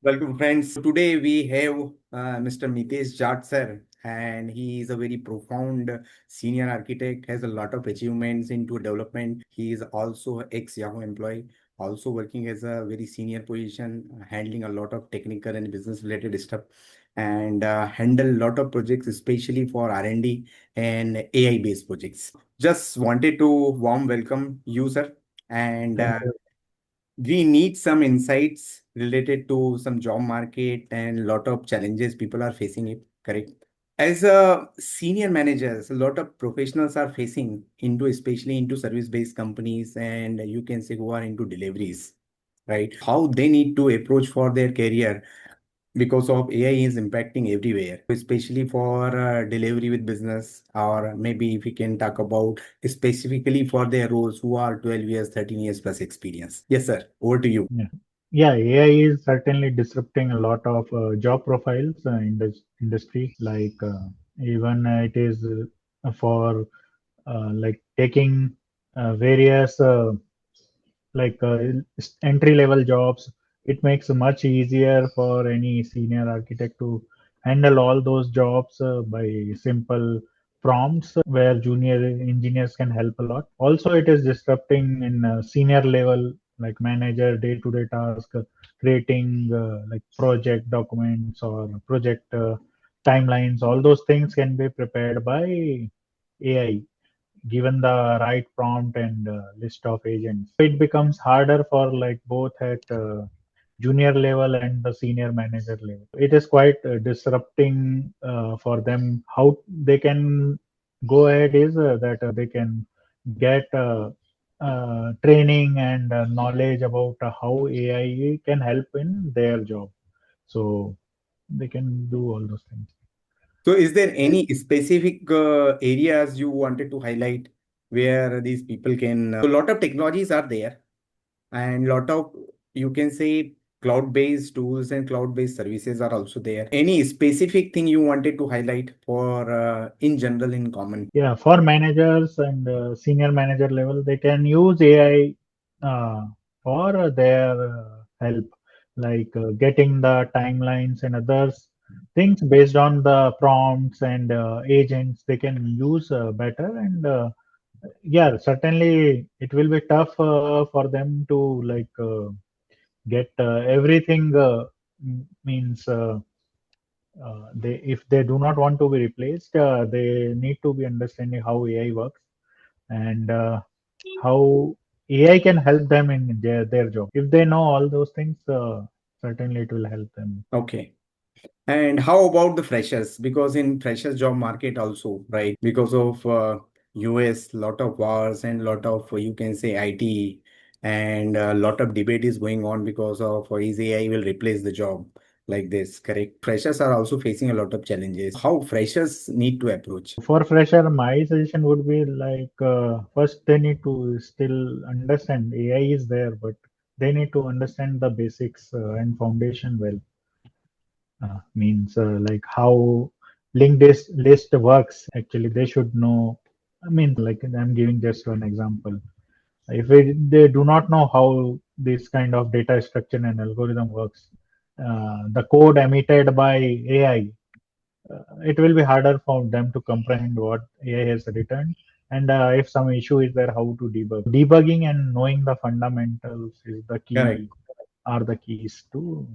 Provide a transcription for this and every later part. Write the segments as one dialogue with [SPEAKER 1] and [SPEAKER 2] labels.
[SPEAKER 1] Welcome, friends. Today we have Mr. Mitesh Jat, sir, and he is a very profound senior architect, has a lot of achievements into development. He is also ex-Yahoo employee, also working as a very senior position, handling a lot of technical and business related stuff, and handle a lot of projects, especially for R&D and AI based projects. Just wanted to warm welcome you, sir, and
[SPEAKER 2] Thank you.
[SPEAKER 1] we need some insights related to some job market and lot of challenges people are facing it, correct? As a senior managers, a lot of professionals are facing into, especially into service based companies, and you can say who are into deliveries, right? How they need to approach for their career because of AI is impacting everywhere, especially for delivery with business, or maybe if we can talk about specifically for their roles who are 12 years, 13 years plus experience. Yes, sir. Over to you.
[SPEAKER 2] Yeah, yeah, AI is certainly disrupting a lot of job profiles in this industry. Even it is for like taking various entry level jobs. It makes it much easier for any senior architect to handle all those jobs by simple prompts where junior engineers can help a lot. Also, it is disrupting in senior level, like manager day to day task, creating like project documents or project timelines. All those things can be prepared by AI given the right prompt and list of agents. It becomes harder for like both at junior level and the senior manager level. It is quite disrupting for them. How they can go ahead is that they can get training and knowledge about how AI can help in their job. So they can do all those things.
[SPEAKER 1] So, is there any specific areas you wanted to highlight where these people can? So, a lot of technologies are there, and lot of, you can say, cloud-based tools and cloud-based services are also there. Any specific thing you wanted to highlight for in general, in common?
[SPEAKER 2] Yeah, for managers and senior manager level, they can use AI for their help, like getting the timelines and others things based on the prompts and agents. They can use better, and yeah, certainly it will be tough for them to like get everything. Means they if they do not want to be replaced, they need to be understanding how AI works and how AI can help them in their job. If they know all those things, certainly it will help them.
[SPEAKER 1] Okay. And how about the freshers? Because in freshers job market also, right? Because of US, lot of wars and lot of you can say IT, and a lot of debate is going on because of is AI will replace the job like this, correct? Freshers are also facing a lot of challenges. How freshers need to approach?
[SPEAKER 2] For fresher, my suggestion would be like first they need to still understand AI is there, but they need to understand the basics and foundation well. Means like how linked list works. Actually, they should know. I mean, like I'm giving just one example. If they do not know how this kind of data structure and algorithm works, the code emitted by AI, it will be harder for them to comprehend what AI has written. And if some issue is there, how to debug. Debugging and knowing the fundamentals is the key,
[SPEAKER 1] Correct.
[SPEAKER 2] are the keys to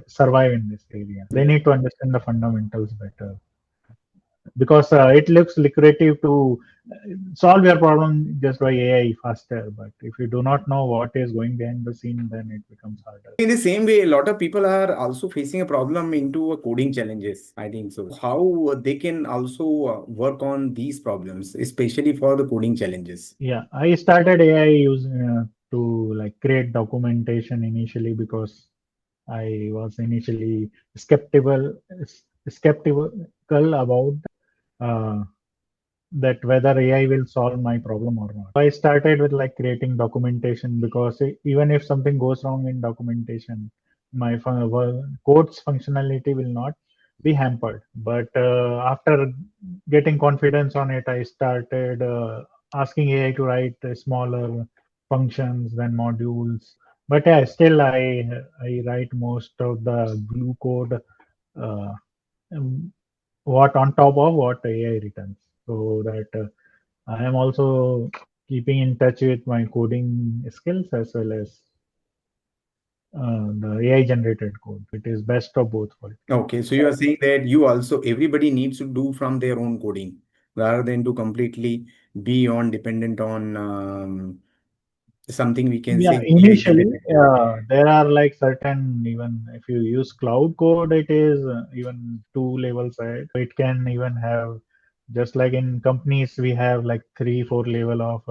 [SPEAKER 2] survive in this area. They
[SPEAKER 1] Yes.
[SPEAKER 2] need to understand the fundamentals better because it looks lucrative to solve your problem just by AI faster. But if you do not know what is going behind the scene, then it becomes harder.
[SPEAKER 1] In the same way, a lot of people are also facing a problem into coding challenges. I think so. How they can also work on these problems, especially for the coding challenges.
[SPEAKER 2] Yeah, I started AI using to like create documentation initially because I was initially skeptical about uh, that whether AI will solve my problem or not. I started with like creating documentation because even if something goes wrong in documentation, my code's functionality will not be hampered. But after getting confidence on it, I started asking AI to write smaller functions, then modules, But yeah, still I write most of the glue code, uh, um, what on top of what AI returns, so that I am also keeping in touch with my coding skills as well as the AI generated code. It is best of both worlds.
[SPEAKER 1] Okay, so you are saying that you also everybody needs to do from their own coding rather than to completely be on dependent on something we can say
[SPEAKER 2] Yeah,
[SPEAKER 1] AI
[SPEAKER 2] initially
[SPEAKER 1] generated code.
[SPEAKER 2] there are like certain, even if you use cloud code, it is even two levels ahead. So it can even have, just like in companies, we have like three, four level of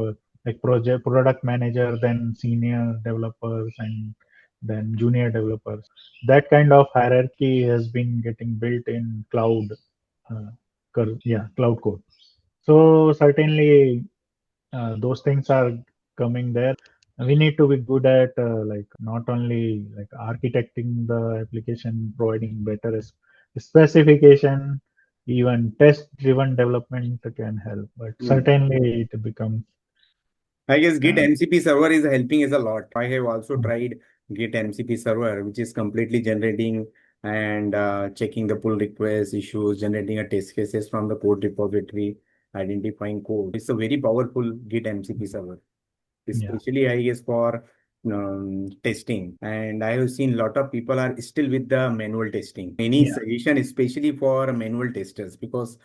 [SPEAKER 2] like project product manager, then senior developers, and then junior developers. That kind of hierarchy has been getting built in cloud, yeah, cloud code. So certainly those things are coming there. We need to be good at like not only like architecting the application, providing better specification, even test driven development can help, but
[SPEAKER 1] Hmm.
[SPEAKER 2] certainly it becomes
[SPEAKER 1] I guess Git
[SPEAKER 2] uh,
[SPEAKER 1] MCP server is helping us a lot. I have also tried Git MCP server, which is completely generating and checking the pull request issues, generating a test cases from the code repository, identifying code. It's a very powerful Git MCP server,
[SPEAKER 2] yeah,
[SPEAKER 1] especially I guess for testing. And I have seen a lot of people are still with the manual testing. Any
[SPEAKER 2] yeah,
[SPEAKER 1] suggestion, especially for manual testers, because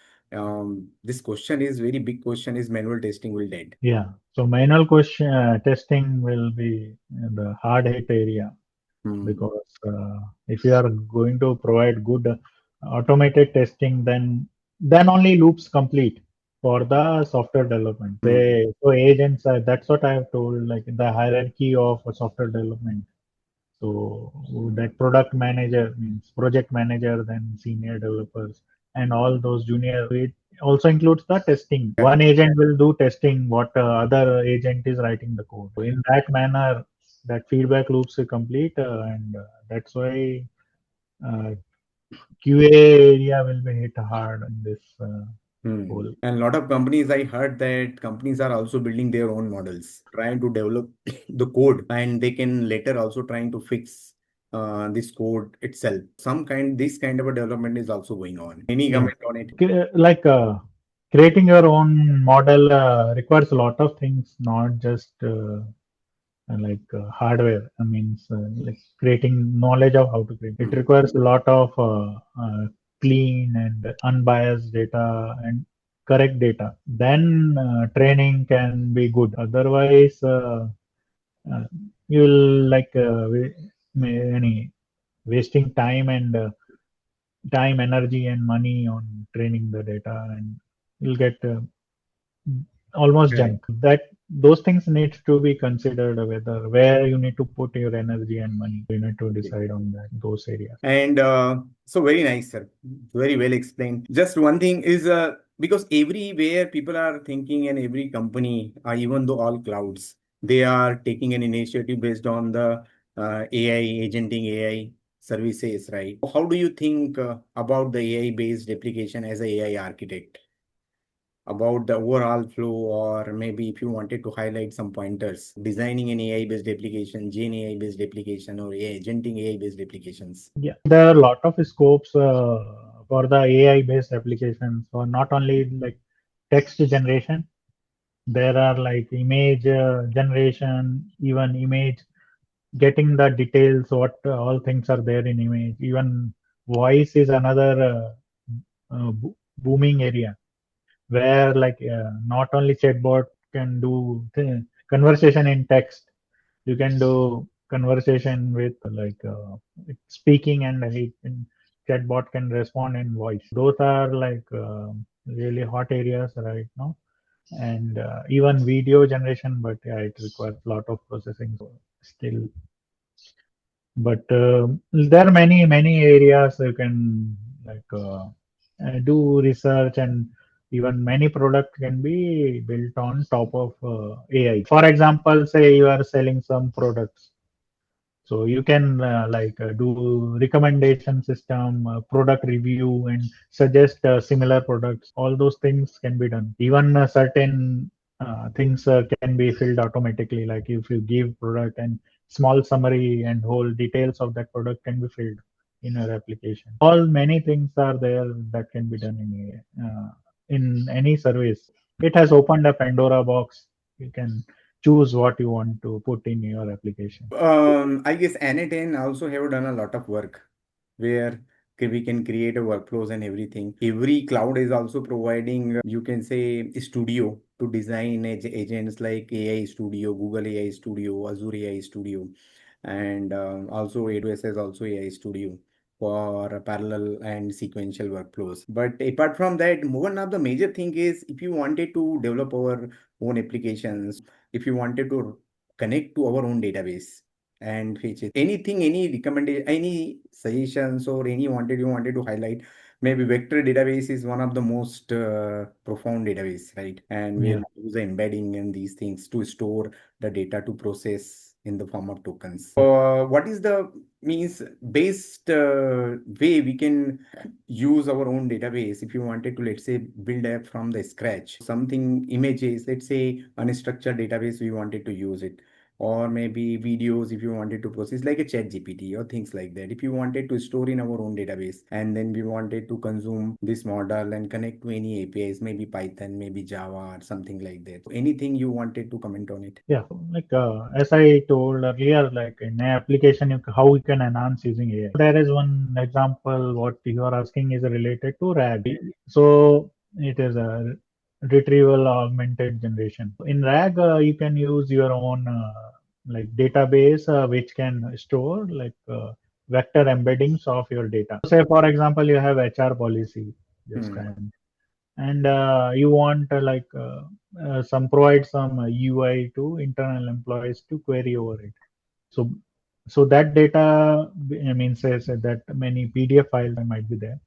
[SPEAKER 1] this question is very big question: is manual testing will dead?
[SPEAKER 2] yeah. So manual question testing will be the hard hit area,
[SPEAKER 1] Hmm.
[SPEAKER 2] because if you are going to provide good automated testing, then only loops complete for the software development.
[SPEAKER 1] Hmm.
[SPEAKER 2] Say, so agents, that's what I have told, like the hierarchy of software development. So that product manager means project manager, then senior developers, and all those junior. It also includes the testing. One
[SPEAKER 1] Correct.
[SPEAKER 2] agent will do testing, what other agent is writing the code. So in that manner, that feedback loops are complete, and that's why uh, QA area will be hit hard in this
[SPEAKER 1] Hmm.
[SPEAKER 2] whole.
[SPEAKER 1] And a lot of companies, I heard that companies are also building their own models, trying to develop the code, and they can later also trying to fix this code itself. This kind of a development is also going on. Any
[SPEAKER 2] Yeah,
[SPEAKER 1] comment on it?
[SPEAKER 2] like creating your own model requires a lot of things, not just like hardware. I mean, like creating knowledge of how to create. It
[SPEAKER 1] Hmm.
[SPEAKER 2] requires a lot of clean and unbiased data and correct data. Then training can be good. Otherwise, uh, you'll like any wasting time and time, energy, and money on training the data, and you'll get almost
[SPEAKER 1] Correct.
[SPEAKER 2] junk. That those things need to be considered, whether where you need to put your energy and money. You need to decide on that, those areas.
[SPEAKER 1] And so very nice, sir. Very well explained. Just one thing is because everywhere people are thinking, and every company, even though all clouds, they are taking an initiative based on the AI, agenting AI services, right? How do you think about the AI based application as a AI architect? About the overall flow, or maybe if you wanted to highlight some pointers, designing an AI based application, Gen AI based application, or agenting AI based applications.
[SPEAKER 2] Yeah, there are a lot of scopes for the AI based applications, or not only like text generation. There are like image generation, even image getting the details, what all things are there in image. Even voice is another booming area, where like not only chatbot can do conversation in text, you can do conversation with like speaking, and chatbot can respond in voice. Those are like really hot areas right now. And even video generation, but yeah, it requires a lot of processing, so still. But there are many areas you can like do research, and even many product can be built on top of AI. For example, say you are selling some products, so you can like do recommendation system, product review, and suggest similar products. All those things can be done. Even certain things can be filled automatically. Like if you give product and small summary and whole details of that product can be filled in your application. All many things are there that can be done in any service. It has opened a Pandora box. You can choose what you want to put in your application.
[SPEAKER 1] I guess Anatan also have done a lot of work where we can create a workflows and everything. Every cloud is also providing, you can say, a studio to design agents like AI Studio, Google AI Studio, Azure AI Studio, and also AWS has also AI Studio for parallel and sequential workflows. But apart from that, one of the major thing is if you wanted to develop our own applications, if you wanted to connect to our own database and fetch it. Anything, any recommendation, any suggestions or any wanted you wanted to highlight. Maybe vector database is one of the most profound database, right? And where
[SPEAKER 2] Yeah.
[SPEAKER 1] we use the embedding and these things to store the data to process in the form of tokens. What is the means based way we can use our own database if you wanted to, let's say, build app from the scratch, something images, let's say unstructured database we wanted to use it, or maybe videos if you wanted to process like a chat gpt or things like that, if you wanted to store in our own database and then we wanted to consume this model and connect to any apis, maybe python, maybe java or something like that. Anything you wanted to comment on it?
[SPEAKER 2] Yeah, like as I told earlier, like in an application, how we can enhance using AI. There is one example. What you are asking is related to RAG. So it is a retrieval augmented generation. In RAG, you can use your own like database, which can store like vector embeddings of your data. Say, for example, you have HR policy. Just
[SPEAKER 1] Hmm.
[SPEAKER 2] and you want some provide some UI to internal employees to query over it. So so that data, I mean, says that many PDF files might be there.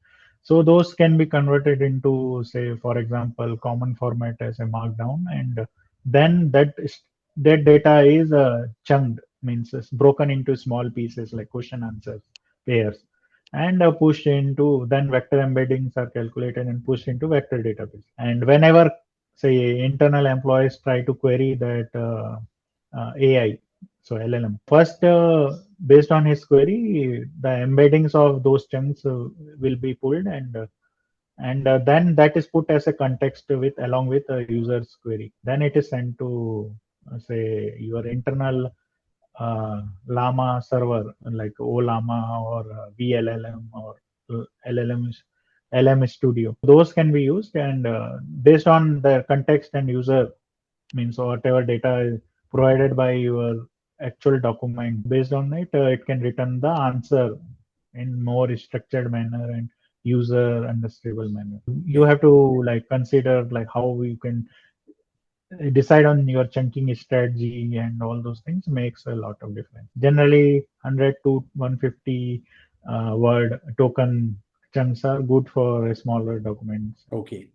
[SPEAKER 2] So those can be converted into, say, for example, common format as a markdown, and then that data is chunked, means it's broken into small pieces like question answers pairs, and pushed into, then vector embeddings are calculated and pushed into vector database. And whenever, say, internal employees try to query that AI, so LLM. First, based on his query, the embeddings of those chunks will be pulled, and then that is put as a context with along with a user's query. Then it is sent to say your internal Llama server like OLlama or VLLM or LLM LM Studio. Those can be used, and based on the context and user, means whatever data is provided by your actual document, based on it, it can return the answer in more structured manner and user understandable manner. You
[SPEAKER 1] Okay.
[SPEAKER 2] have to like consider like how you can decide on your chunking strategy, and all those things makes a lot of difference. Generally 100 to 150 word token chunks are good for smaller documents.
[SPEAKER 1] Okay.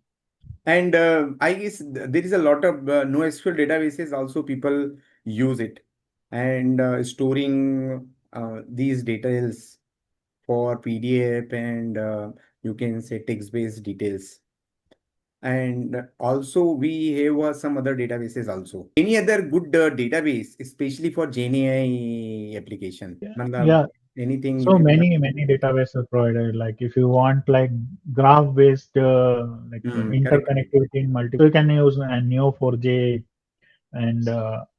[SPEAKER 1] And I guess there is a lot of NoSQL databases also people use it and storing these details for PDF and you can say text-based details. And also we have some other databases also. Any other good database, especially for GenAI application?
[SPEAKER 2] Yeah,
[SPEAKER 1] Matlab,
[SPEAKER 2] yeah.
[SPEAKER 1] anything if
[SPEAKER 2] So
[SPEAKER 1] you want.
[SPEAKER 2] many databases are provided. Like if you want like graph based
[SPEAKER 1] Correct, correct.
[SPEAKER 2] interconnectivity in multiple, you can use a Neo4j. And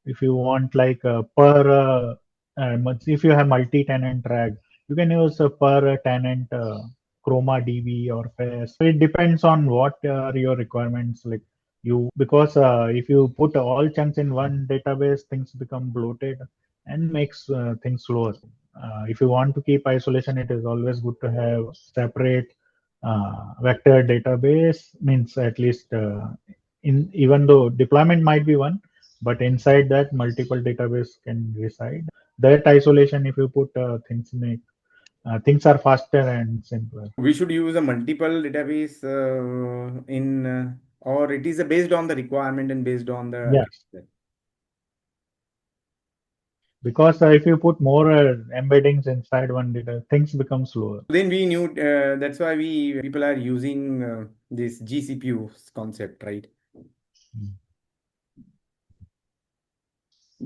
[SPEAKER 2] if you want like if you have multi-tenant RAG, you can use a per tenant Chroma DB or FAS. So it depends on what are your requirements. Like you, because if you put all chunks in one database, things become bloated and makes things slower. If you want to keep isolation, it is always good to have separate vector database. Means at least in, even though deployment might be one, but inside that multiple database can reside. That isolation, if you put things are faster and simpler.
[SPEAKER 1] We should use a multiple database in or it is based on the requirement and based on the
[SPEAKER 2] Yeah,
[SPEAKER 1] architecture.
[SPEAKER 2] because if you put more embeddings inside one data, things become slower.
[SPEAKER 1] Then we knew that's why we people are using this GCPU concept, right?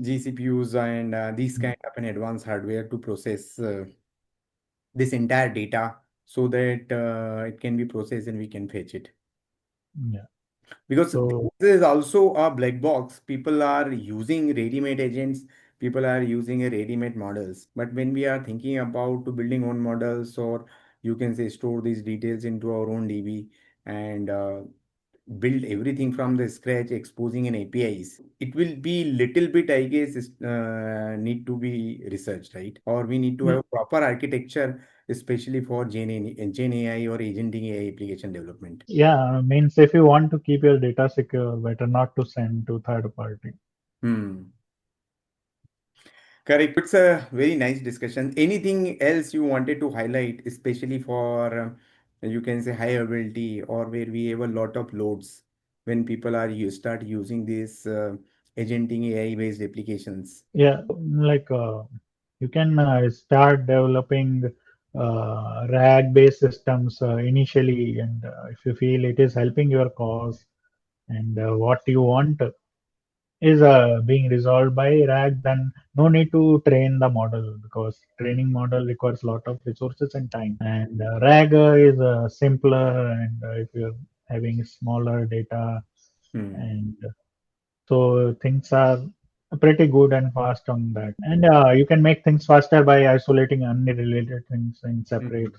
[SPEAKER 1] GCPUs and these kind of an advanced hardware to process this entire data so that it can be processed and we can fetch it.
[SPEAKER 2] Yeah.
[SPEAKER 1] Because
[SPEAKER 2] So
[SPEAKER 1] this is also a black box. People are using ready-made agents, people are using a ready-made models. But when we are thinking about to building own models, or you can say store these details into our own DB and build everything from the scratch, exposing an APIs, it will be little bit, I guess, need to be researched, right? Or we need to
[SPEAKER 2] yeah,
[SPEAKER 1] have proper architecture, especially for Gen AI or agentic AI application development.
[SPEAKER 2] yeah, means if you want to keep your data secure, better not to send to third party.
[SPEAKER 1] Hmm. Correct. It's a very nice discussion. Anything else you wanted to highlight, especially for you can say high availability or where we have a lot of loads when people are you start using these agenting AI based applications.
[SPEAKER 2] Yeah, like you can start developing RAG-based systems initially, and if you feel it is helping your cause and what you want is being resolved by RAG, then no need to train the model because training model requires a lot of resources and time. And RAG is simpler, and if you're having smaller data,
[SPEAKER 1] Hmm.
[SPEAKER 2] and so things are pretty good and fast on that. And you can make things faster by isolating unrelated things in
[SPEAKER 1] Hmm.
[SPEAKER 2] separate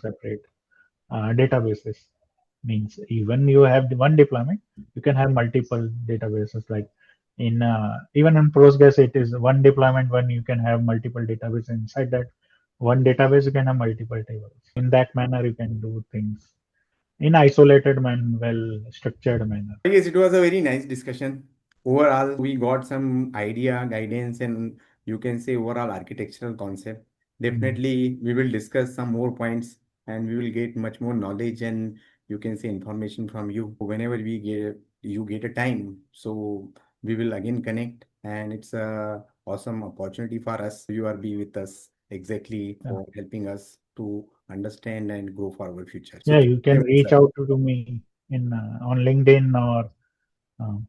[SPEAKER 2] databases. Means even you have one deployment, you can have multiple databases. Like in even in Postgres, it is one deployment when you can have multiple databases inside that one database. You can have multiple tables. In that manner, you can do things in isolated man, well structured manner.
[SPEAKER 1] I guess it was a very nice discussion. Overall, we got some idea, guidance, and you can say overall architectural concept.
[SPEAKER 2] Mm.
[SPEAKER 1] Definitely, we will discuss some more points and we will get much more knowledge and you can say information from you whenever we get you get a time. So we will again connect and it's a awesome opportunity for us. You are be with us exactly
[SPEAKER 2] Yeah.
[SPEAKER 1] for helping us to understand and grow for our future. So
[SPEAKER 2] Yeah,
[SPEAKER 1] thank
[SPEAKER 2] you
[SPEAKER 1] you
[SPEAKER 2] can
[SPEAKER 1] very much,
[SPEAKER 2] reach
[SPEAKER 1] sir.
[SPEAKER 2] out to me in on LinkedIn or um,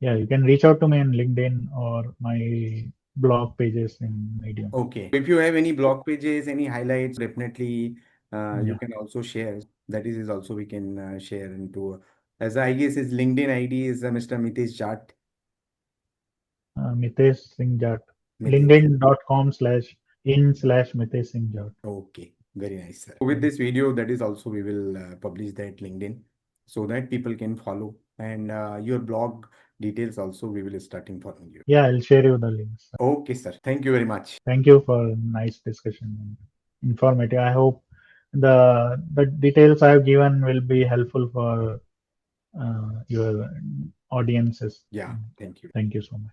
[SPEAKER 2] yeah, you can reach out to me on LinkedIn or my blog pages in Medium.
[SPEAKER 1] Okay. If you have any blog pages, any highlights, definitely you
[SPEAKER 2] Yeah,
[SPEAKER 1] can also share. That is also we can share into. As I guess his LinkedIn ID is Mr. Mitesh Jat.
[SPEAKER 2] Mitesh Singh Jat.
[SPEAKER 1] Mitesh.
[SPEAKER 2] LinkedIn.com/in/Mitesh Singh Jat.
[SPEAKER 1] Okay. Very nice, sir. With
[SPEAKER 2] Thank
[SPEAKER 1] this video, that is also we will publish that LinkedIn so that people can follow. And your blog details also we will start informing you.
[SPEAKER 2] Yeah, I'll share you the links.
[SPEAKER 1] Okay, sir. Thank you very much.
[SPEAKER 2] Thank you for nice discussion and informative. I hope the details I've given will be helpful for your audiences.
[SPEAKER 1] Yeah. Thank you.
[SPEAKER 2] Thank you so much.